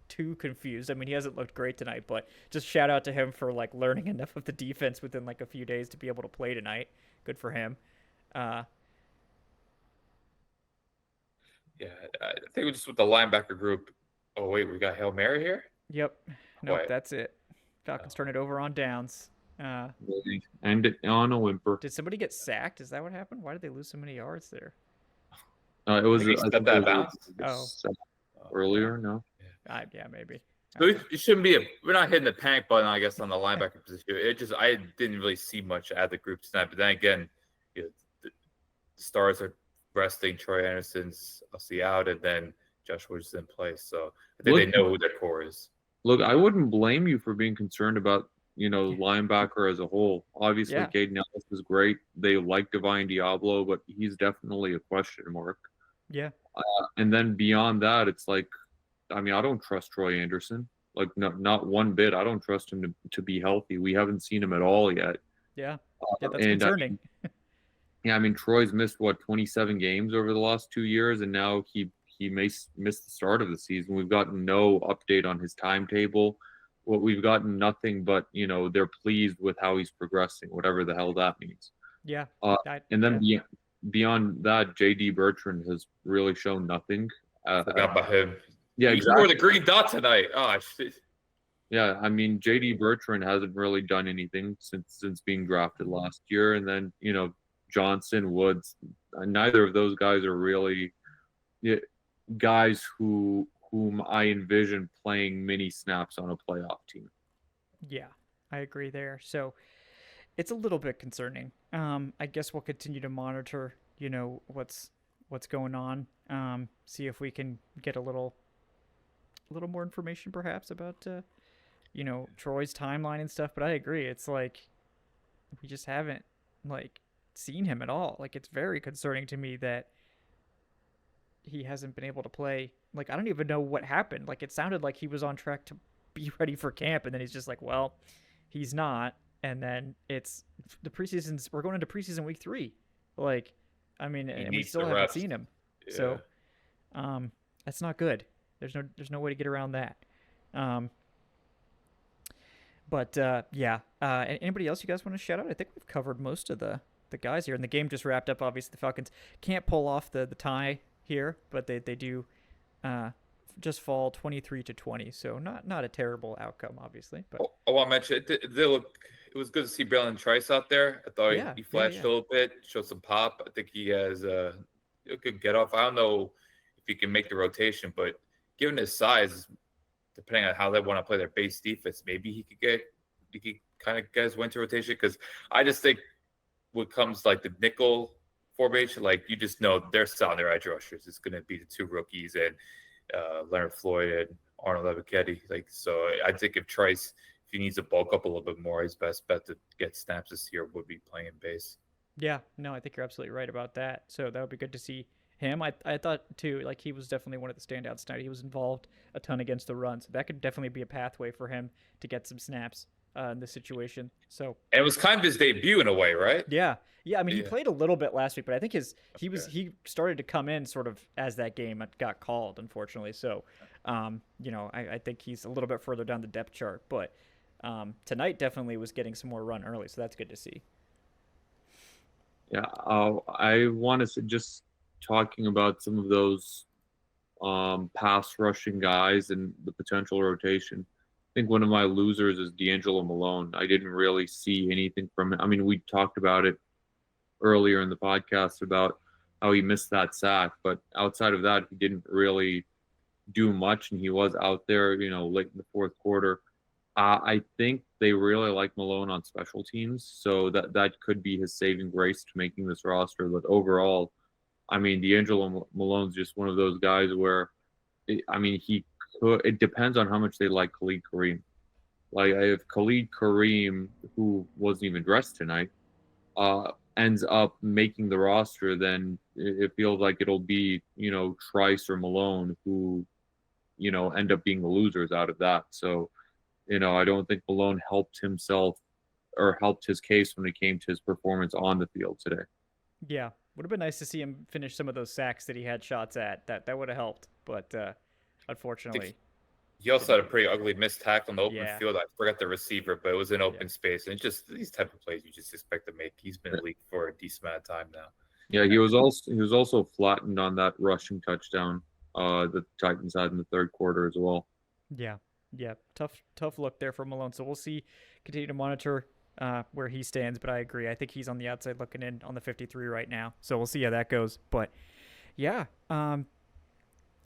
too confused. I mean, he hasn't looked great tonight, but just shout out to him for like learning enough of the defense within like a few days to be able to play tonight. Good for him. Yeah, I think we're just with the linebacker group. Oh wait, we got Hail Mary here. Yep. Nope, Wait, that's it. Falcons turn it over on downs. Really. And it on a whimper. Did somebody get sacked? Is that what happened? Why did they lose so many yards there? It I was. think he I stepped think out it of bounds. was Oh. earlier. No. Yeah, maybe. So it shouldn't be we're not hitting the panic button, I guess, on the linebacker position. I didn't really see much out of the group tonight. But then again, the stars are resting. Troy Anderson's obviously out, and then Josh Woods in place. So I think they know who their core is. Look, I wouldn't blame you for being concerned about linebacker as a whole. Obviously, Yeah. Caden Ellis is great. They like Divine Diablo, but he's definitely a question mark. Yeah. And then beyond that, it's like, I mean, I don't trust Troy Anderson. Like, not one bit. I don't trust him to be healthy. We haven't seen him at all yet. Yeah. Yeah, that's and concerning. I mean, Troy's missed 27 games over the last 2 years, and now he may miss the start of the season. We've gotten no update on his timetable. We've gotten nothing but they're pleased with how he's progressing, whatever the hell that means. Yeah. And then beyond that, JD Bertrand has really shown nothing. Forgot about him. Yeah, exactly. He wore the green dot tonight. Oh shit. Yeah, I mean, JD Bertrand hasn't really done anything since being drafted last year, and then Johnson, Woods, neither of those guys are really guys whom I envision playing mini snaps on a playoff team. Yeah, I agree there. So it's a little bit concerning. I guess we'll continue to monitor, what's going on. See if we can get a little more information perhaps about Troy's timeline and stuff. But I agree. It's like we just haven't seen him at all. Like, it's very concerning to me that he hasn't been able to play. Like, I don't even know what happened. Like, it sounded like he was on track to be ready for camp, and then he's just like, well, he's not. And then it's the preseason's. We're going into preseason week 3. Like, I mean, and we still haven't seen him. Yeah. So, that's not good. There's no way to get around that. But anybody else you guys want to shout out? I think we've covered most of the guys here, and the game just wrapped up. Obviously, the Falcons can't pull off the tie here, but they do just fall 23-20. So not a terrible outcome, obviously. But I want to mention it was good to see Braylon Trice out there. I thought he flashed a little bit, showed some pop. I think he has a good get off. I don't know if he can make the rotation, but given his size, depending on how they want to play their base defense, maybe he could kind of get his winter rotation. Because I just think what comes like the nickel formation, like you just know they're selling their edge rushers. It's going to be the 2 rookies and Leonard Floyd and Arnold Ebiketie. So I think if Trice, if he needs to bulk up a little bit more, his best bet to get snaps this year would be playing base. Yeah, no, I think you're absolutely right about that. So that would be good to see him. I thought too, like, he was definitely one of the standouts tonight. He was involved a ton against the run, so that could definitely be a pathway for him to get some snaps in this situation. So, and it was kind of his debut in a way, right? Yeah. I mean, he played a little bit last week, but I think he started to come in sort of as that game got called, unfortunately. So, I think he's a little bit further down the depth chart, but tonight definitely was getting some more run early, so that's good to see. Yeah, I want to just talking about some of those pass rushing guys and the potential rotation. I think one of my losers is D'Angelo Malone. I didn't really see anything from him. I mean, we talked about it earlier in the podcast about how he missed that sack, but outside of that, he didn't really do much, and he was out there, late in the fourth quarter. I think they really like Malone on special teams, so that could be his saving grace to making this roster. But overall, I mean, D'Angelo Malone's just one of those guys where, he could. It depends on how much they like Khalid Kareem. Like, if Khalid Kareem, who wasn't even dressed tonight, ends up making the roster, then it feels like it'll be, Trice or Malone who, end up being the losers out of that. So, I don't think Malone helped himself or helped his case when it came to his performance on the field today. Yeah. Would have been nice to see him finish some of those sacks that he had shots at. That would have helped, but unfortunately, he also had a pretty ugly missed tackle in the open field. I forgot the receiver, but it was in open space, and just these type of plays you just expect to make. He's been in the league for a decent amount of time now. Yeah, he was also flattened on that rushing touchdown that the Titans had in the third quarter as well. Yeah, yeah, tough look there for Malone. So we'll see. Continue to monitor where he stands, but I agree. I think he's on the outside looking in on the 53 right now. So we'll see how that goes. But yeah, I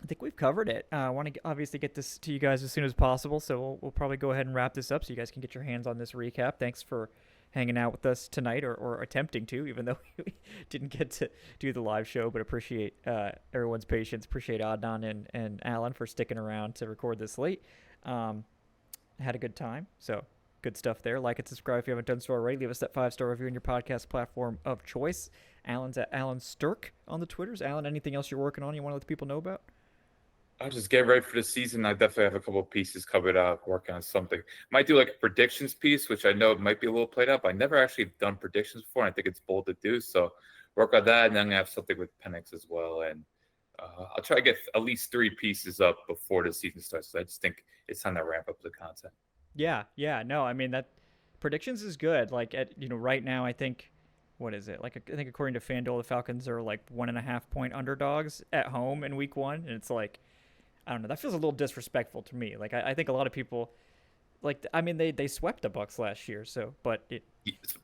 think we've covered it. I want to obviously get this to you guys as soon as possible, so we'll probably go ahead and wrap this up so you guys can get your hands on this recap. Thanks for hanging out with us tonight, or attempting to, even though we didn't get to do the live show, but appreciate everyone's patience. Appreciate Adnan and Allen for sticking around to record this late. Had a good time, so good stuff there. Like and subscribe if you haven't done so already. Leave us that 5-star review on your podcast platform of choice. Allen's at Allen Strk on the Twitters. Allen, anything else you're working on you want to let the people know about? I'll just get ready for the season. I definitely have a couple of pieces covered out, working on something. Might do like a predictions piece, which I know might be a little played up. I never actually done predictions before, and I think it's bold to do. So work on that, and then I'm gonna have something with Penix as well. And I'll try to get at least 3 pieces up before the season starts. So I just think it's time to ramp up the content. Yeah, no, I mean that predictions is good. Like right now, I think what is it? Like I think according to FanDuel, the Falcons are like 1.5 point underdogs at home in Week 1, and it's like I don't know. That feels a little disrespectful to me. Like I think a lot of people like. I mean, they swept the Bucks last year, so but it.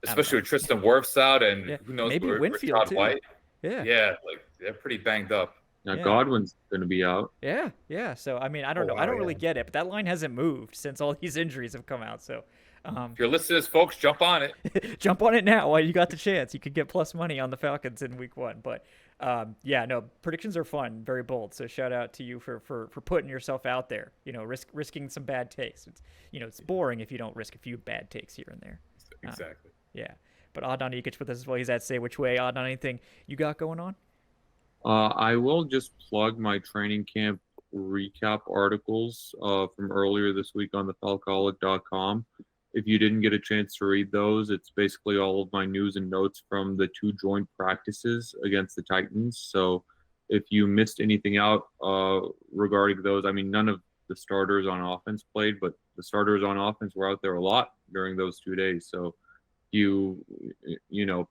Especially with Tristan Wirfs out, and Yeah, who knows, maybe Winfield too. White. Yeah. Yeah, like they're pretty banged up. Now Yeah. Godwin's going to be out. Yeah. So I mean, I don't know. Wow, I don't really yeah. get it, but that line hasn't moved since all these injuries have come out. So If you're listeners, folks, jump on it. jump on it now while you got the chance. You could get plus money on the Falcons in Week 1. But yeah, no, predictions are fun, very bold. So shout out to you for putting yourself out there. Risking some bad takes. It's boring if you don't risk a few bad takes here and there. Exactly. Yeah. But Adnan Ikic with us as well. He's at Say Which Way. Adnan, anything you got going on? I will just plug my training camp recap articles from earlier this week on thefalcaholic.com. If you didn't get a chance to read those, it's basically all of my news and notes from the 2 joint practices against the Titans. So if you missed anything out regarding those, I mean, none of the starters on offense played, but the starters on offense were out there a lot during those 2 days. So you know,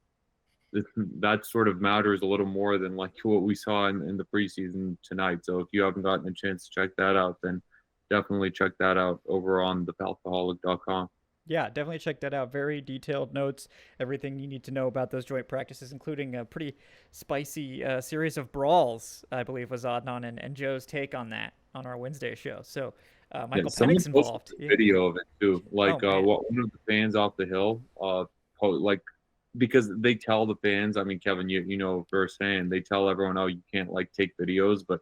that sort of matters a little more than like what we saw in the preseason tonight. So if you haven't gotten a chance to check that out, then definitely check that out over on thefalcaholic.com. Yeah, definitely check that out. Very detailed notes, everything you need to know about those joint practices, including a pretty spicy series of brawls, I believe was Adnan and Joe's take on that on our Wednesday show. So Michael Penix involved. A video of it too. Like man. one of the fans off the hill, like because they tell the fans. I mean, Kevin, you know firsthand. They tell everyone, oh, you can't like take videos, but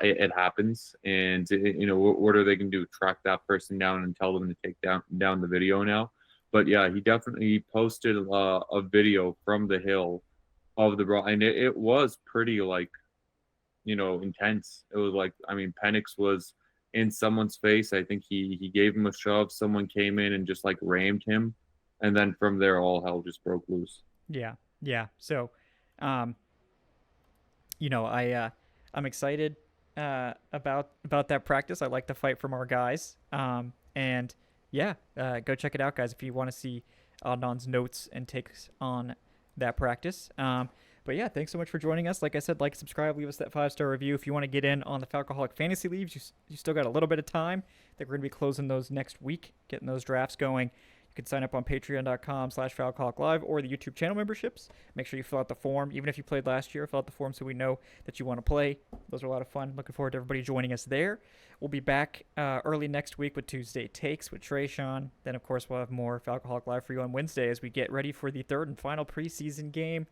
it happens, and what are they going to do? Track that person down and tell them to take down the video now? But yeah, he definitely posted a video from the hill of the brawl, and it was pretty like intense. It was like, I mean, Penix was in someone's face. I think he gave him a shove. Someone came in and just like rammed him, and then from there all hell just broke loose. Yeah. So, I'm excited about that practice. I like the fight from our guys. And yeah, go check it out, guys, if you want to see Adnan's notes and takes on that practice. But yeah, thanks so much for joining us. Like I said, subscribe, leave us that 5-star review. If you want to get in on the Falcaholic Fantasy Leagues, you still got a little bit of time. I think we're going to be closing those next week, getting those drafts going. You can sign up on patreon.com/FalcaholicLive or the YouTube channel memberships. Make sure you fill out the form. Even if you played last year, fill out the form so we know that you want to play. Those are a lot of fun. Looking forward to everybody joining us there. We'll be back early next week with Tuesday Takes with Trayshawn. Then, of course, we'll have more Falcaholic Live for you on Wednesday as we get ready for the 3rd and final preseason game.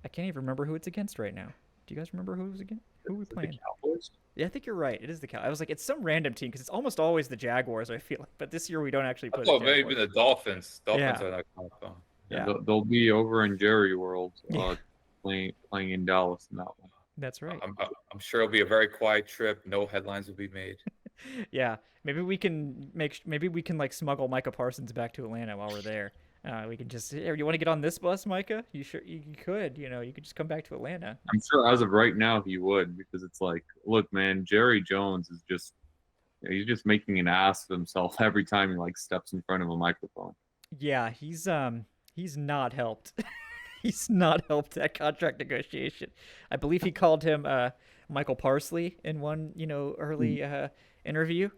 I can't even remember who it's against right now. Do you guys remember who it was against? Who are we playing? The Cowboys? Yeah, I think you're right. It is the Cowboys. I was like, it's some random team because it's almost always the Jaguars, I feel like. But this year we don't actually play the Jaguars. Maybe the Dolphins. Dolphins Yeah. are not kind of fun. Yeah. They'll be over in Jerry World, Yeah. playing in Dallas in that one. That's right. I'm sure it'll be a very quiet trip. No headlines will be made. Yeah, maybe we can like smuggle Micah Parsons back to Atlanta while we're there. We can just, hey, you want to get on this bus, Micah? You sure you could? You could just come back to Atlanta. I'm sure as of right now he would, because it's like, look, man, Jerry Jones is just he's just making an ass of himself every time he like steps in front of a microphone. Yeah, he's not helped. he's not helped that contract negotiation. I believe he called him Michael Parsley in one, early interview.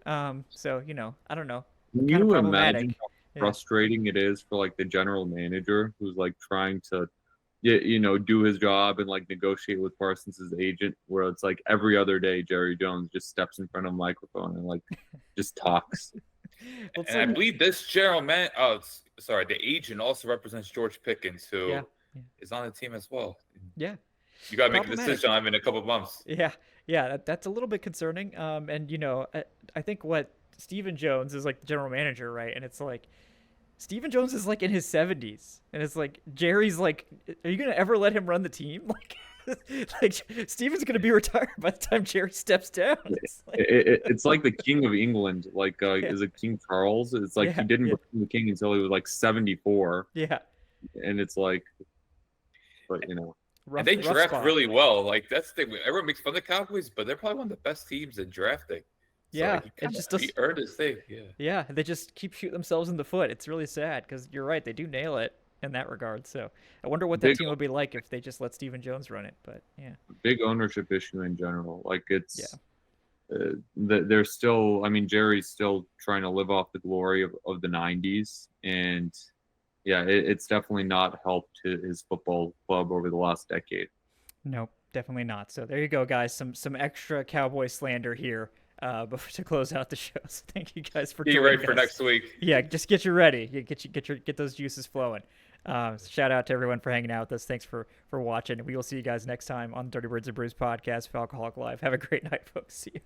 So, I don't know. Can Kind of you problematic. imagine how Yeah. frustrating it is for like the general manager who's like trying to do his job and like negotiate with Parsons' agent, where it's like every other day Jerry Jones just steps in front of a microphone and like just talks. Well, it's And I like- believe this the agent also represents George Pickens, who Yeah. is on the team as well. yeah. You got to make a Problematic. decision on him in a couple of months. Yeah, that's a little bit concerning. And I think what Stephen Jones is like the general manager, right? And it's like Stephen Jones is like in his 70s, and it's like Jerry's like, are you gonna ever let him run the team? Like Stephen's gonna be retired by the time Jerry steps down. It's like the King of England, like is it King Charles? It's like he didn't become the king until he was like 74. Yeah, and it's like, but rough, And they rough draft spot. really well. Like that's the thing. Everyone makes fun of the Cowboys, but they're probably one of the best teams in drafting. So, Yeah, like, he earned his thing. Yeah. Yeah, they just keep shooting themselves in the foot. It's really sad because you're right, they do nail it in that regard. So I wonder what that Big- team would be like if they just let Stephen Jones run it. But yeah, big ownership issue in general. Like it's, they're still. I mean, Jerry's still trying to live off the glory of the '90s, and it's definitely not helped his football club over the last decade. nope, definitely not. So there you go, guys. Some extra Cowboy slander here before to close out the show. So thank you guys for Be joining ready for us. next week. Yeah, just get you ready. Get those juices flowing. Shout out to everyone for hanging out with us. Thanks for watching. We will see you guys next time on Dirty Birds and Brews podcast, Falcaholic Live. Have a great night, folks. See you.